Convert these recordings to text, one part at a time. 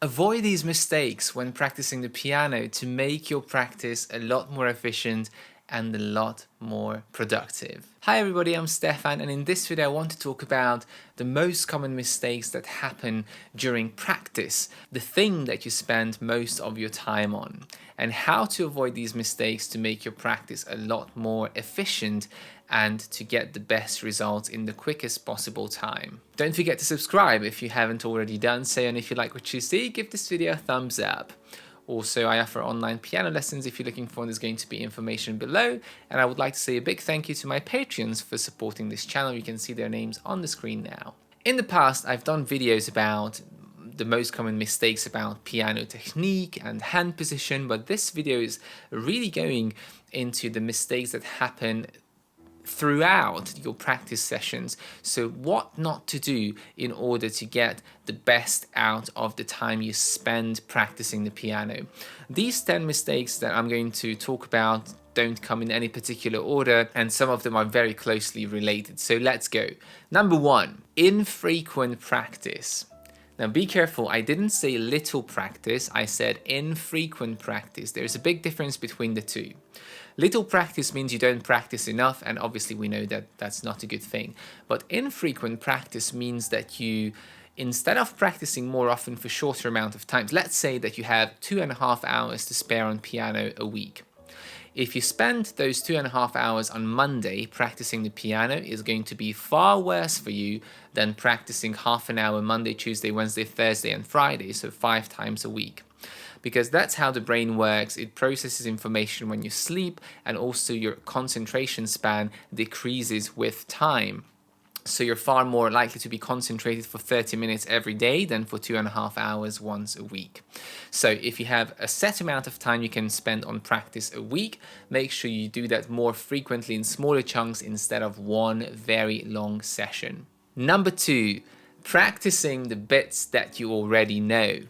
Avoid these mistakes when practicing the piano to make your practice a lot more efficient and a lot more productive. Hi everybody, I'm Stefan, and in this video I want to talk about the most common mistakes that happen during practice, the thing that you spend most of your time on, and how to avoid these mistakes to make your practice a lot more efficient and to get the best results in the quickest possible time. Don't forget to subscribe if you haven't already done so, and if you like what you see, give this video a thumbs up. Also, I offer online piano lessons if you're looking for one. There's going to be information below, and I would like to say a big thank you to my Patreons for supporting this channel. You can see their names on the screen now. In the past, I've done videos about the most common mistakes about piano technique and hand position, but this video is really going into the mistakes that happen throughout your practice sessions. So what not to do in order to get the best out of the time you spend practicing the piano. These 10 mistakes that I'm going to talk about don't come in any particular order, and some of them are very closely related. So let's go. Number 1, infrequent practice. Now be careful, I didn't say little practice, I said infrequent practice. There's a big difference between the two. Little practice means you don't practice enough, and obviously we know that that's not a good thing. But infrequent practice means that you, instead of practicing more often for shorter amount of times, let's say that you have 2.5 hours to spare on piano a week. If you spend those 2.5 hours on Monday practicing the piano, is going to be far worse for you than practicing half an hour Monday, Tuesday, Wednesday, Thursday and Friday, so 5 times a week. Because that's how the brain works. It processes information when you sleep, and also your concentration span decreases with time. So you're far more likely to be concentrated for 30 minutes every day than for 2.5 hours once a week. So if you have a set amount of time you can spend on practice a week, make sure you do that more frequently in smaller chunks instead of one very long session. Number 2, practicing the bits that you already know.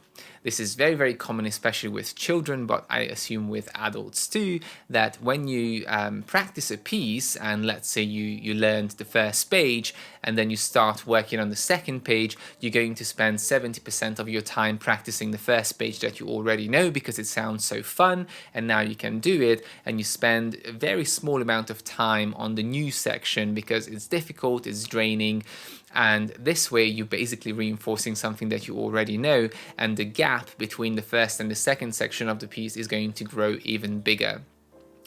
This is very, very common, especially with children, but I assume with adults too, that when you practice a piece, and let's say you learned the first page, and then you start working on the second page, you're going to spend 70% of your time practicing the first page that you already know because it sounds so fun, and now you can do it, and you spend a very small amount of time on the new section because it's difficult, it's draining, and this way you're basically reinforcing something that you already know, and the gap between the first and the second section of the piece is going to grow even bigger.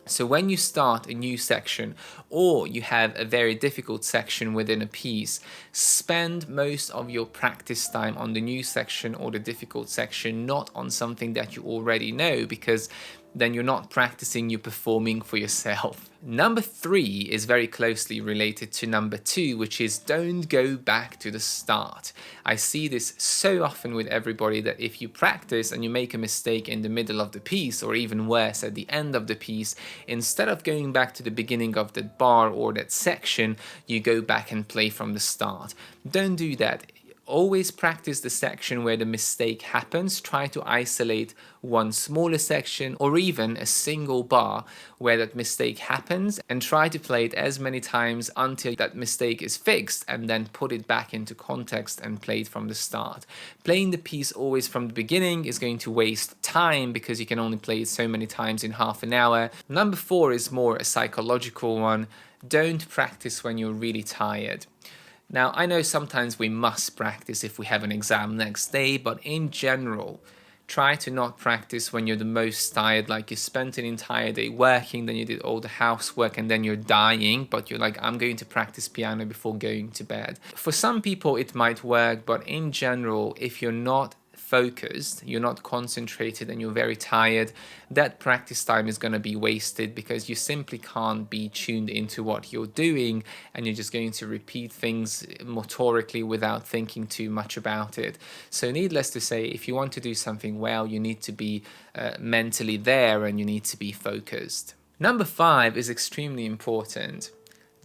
So when you start a new section, or you have a very difficult section within a piece, spend most of your practice time on the new section or the difficult section, not on something that you already know, because then you're not practicing, you're performing for yourself. Number 3 is very closely related to number 2, which is don't go back to the start. I see this so often with everybody, that if you practice and you make a mistake in the middle of the piece, or even worse, at the end of the piece, instead of going back to the beginning of that bar or that section, you go back and play from the start. Don't do that. Always practice the section where the mistake happens. Try to isolate one smaller section or even a single bar where that mistake happens, and try to play it as many times until that mistake is fixed, and then put it back into context and play it from the start. Playing the piece always from the beginning is going to waste time because you can only play it so many times in half an hour. Number 4 is more a psychological one. Don't practice when you're really tired. Now, I know sometimes we must practice if we have an exam next day, but in general, try to not practice when you're the most tired, like you spent an entire day working, then you did all the housework, and then you're dying, but you're like, I'm going to practice piano before going to bed. For some people, it might work, but in general, if you're not focused, you're not concentrated, and you're very tired, that practice time is going to be wasted because you simply can't be tuned into what you're doing, and you're just going to repeat things motorically without thinking too much about it. So needless to say, if you want to do something well, you need to be mentally there, and you need to be focused. Number 5 is extremely important.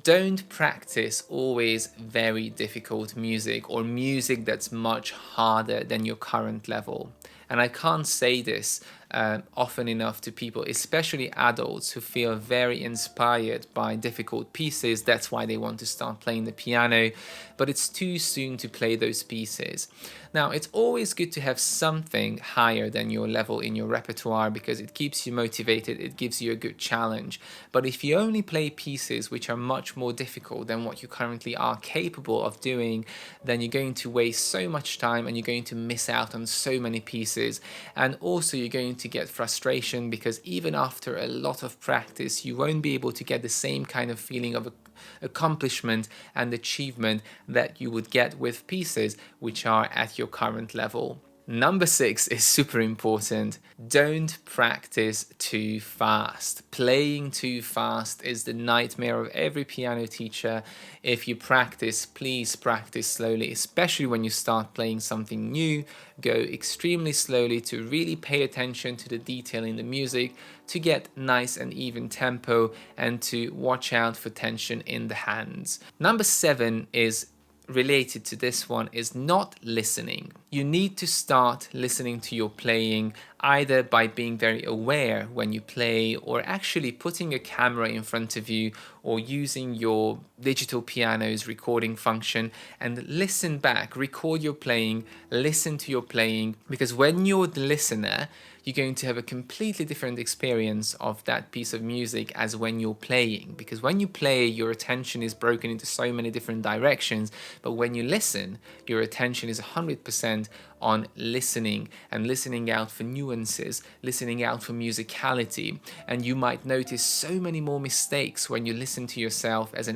Don't practice always very difficult music, or music that's much harder than your current level. And I can't say this often enough to people, especially adults who feel very inspired by difficult pieces. That's why they want to start playing the piano, but it's too soon to play those pieces. Now, it's always good to have something higher than your level in your repertoire because it keeps you motivated, it gives you a good challenge. But if you only play pieces which are much more difficult than what you currently are capable of doing, then you're going to waste so much time and you're going to miss out on so many pieces. And also you're going to get frustration because even after a lot of practice, you won't be able to get the same kind of feeling of accomplishment and achievement that you would get with pieces which are at your current level. Number 6 is super important. Don't practice too fast. Playing too fast is the nightmare of every piano teacher. If you practice, please practice slowly, especially when you start playing something new. Go extremely slowly to really pay attention to the detail in the music, to get nice and even tempo, and to watch out for tension in the hands. Number 7 is related to this one, is not listening. You need to start listening to your playing either by being very aware when you play, or actually putting a camera in front of you, or using your digital piano's recording function and listen back, record your playing, listen to your playing, because when you're the listener, you're going to have a completely different experience of that piece of music as when you're playing. Because when you play, your attention is broken into so many different directions, but when you listen, your attention is 100% on listening and listening out for nuances, listening out for musicality. And you might notice so many more mistakes when you listen to yourself as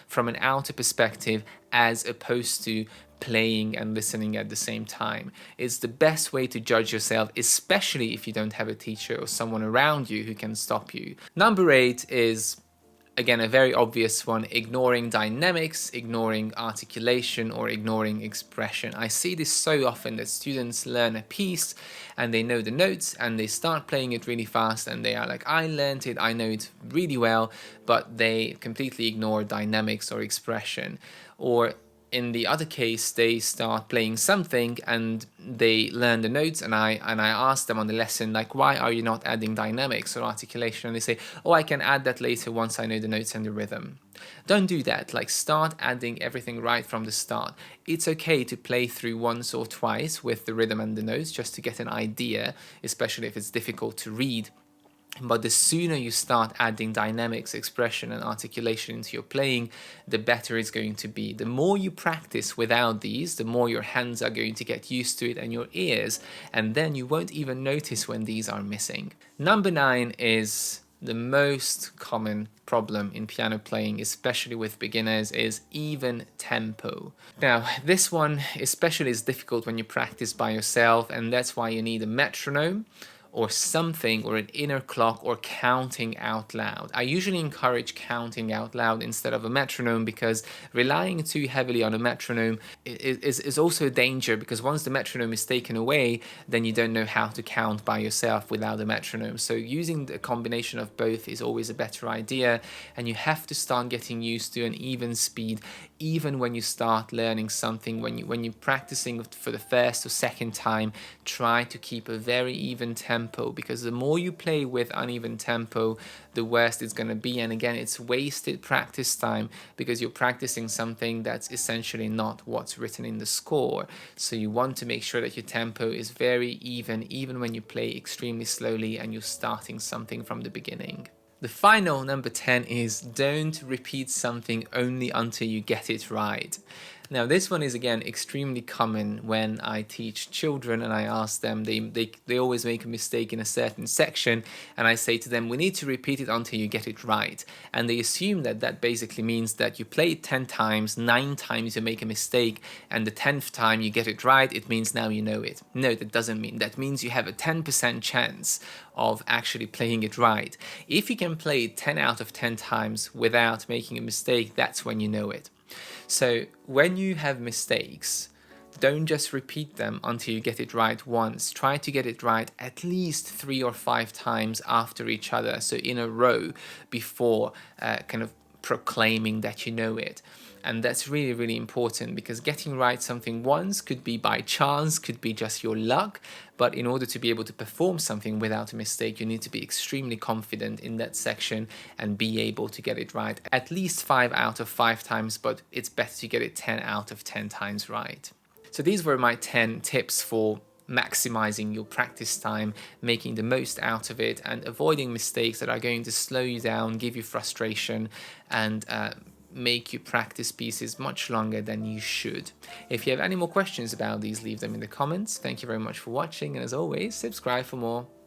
from an outer perspective, as opposed to playing and listening at the same time. It's the best way to judge yourself, especially if you don't have a teacher or someone around you who can stop you. Number 8 is, again, a very obvious one: ignoring dynamics, ignoring articulation, or ignoring expression. I see this so often, that students learn a piece and they know the notes and they start playing it really fast and they are like, I learned it, I know it really well, but they completely ignore dynamics or expression. Or in the other case, they start playing something and they learn the notes, and I ask them on the lesson, like, why are you not adding dynamics or articulation? And they say, oh, I can add that later once I know the notes and the rhythm. Don't do that. Like, start adding everything right from the start. It's okay to play through once or twice with the rhythm and the notes just to get an idea, especially if it's difficult to read. But the sooner you start adding dynamics, expression, and articulation into your playing, the better it's going to be. The more you practice without these, the more your hands are going to get used to it, and your ears, and then you won't even notice when these are missing. Number 9 is the most common problem in piano playing, especially with beginners, is even tempo. Now, this one especially is difficult when you practice by yourself, and that's why you need a metronome or something, or an inner clock, or counting out loud. I usually encourage counting out loud instead of a metronome, because relying too heavily on a metronome is also a danger, because once the metronome is taken away, then you don't know how to count by yourself without a metronome. So using the combination of both is always a better idea, and you have to start getting used to an even speed, even when you start learning something. When you're practicing for the first or second time, try to keep a very even tempo, because the more you play with uneven tempo, the worse it's going to be. And again, it's wasted practice time, because you're practicing something that's essentially not what's written in the score. So you want to make sure that your tempo is very even when you play extremely slowly and you're starting something from the beginning. The final, number 10, is don't repeat something only until you get it right. Now, this one is, again, extremely common when I teach children and I ask them, they always make a mistake in a certain section, and I say to them, we need to repeat it until you get it right. And they assume that that basically means that you play it 10 times, 9 times you make a mistake, and the 10th time you get it right, it means now you know it. No, that doesn't mean. That means you have a 10% chance of actually playing it right. If you can play it 10 out of 10 times without making a mistake, that's when you know it. So when you have mistakes, don't just repeat them until you get it right once. Try to get it right at least 3 or 5 times after each other, so in a row, before kind of proclaiming that you know it. And that's really, really important, because getting right something once could be by chance, could be just your luck. But in order to be able to perform something without a mistake, you need to be extremely confident in that section and be able to get it right at least 5 out of 5 times, but it's better to get it 10 out of 10 times right. So these were my 10 tips for maximizing your practice time, making the most out of it, and avoiding mistakes that are going to slow you down, give you frustration, and make you practice pieces much longer than you should. If you have any more questions about these, leave them in the comments. Thank you very much for watching, and as always, subscribe for more.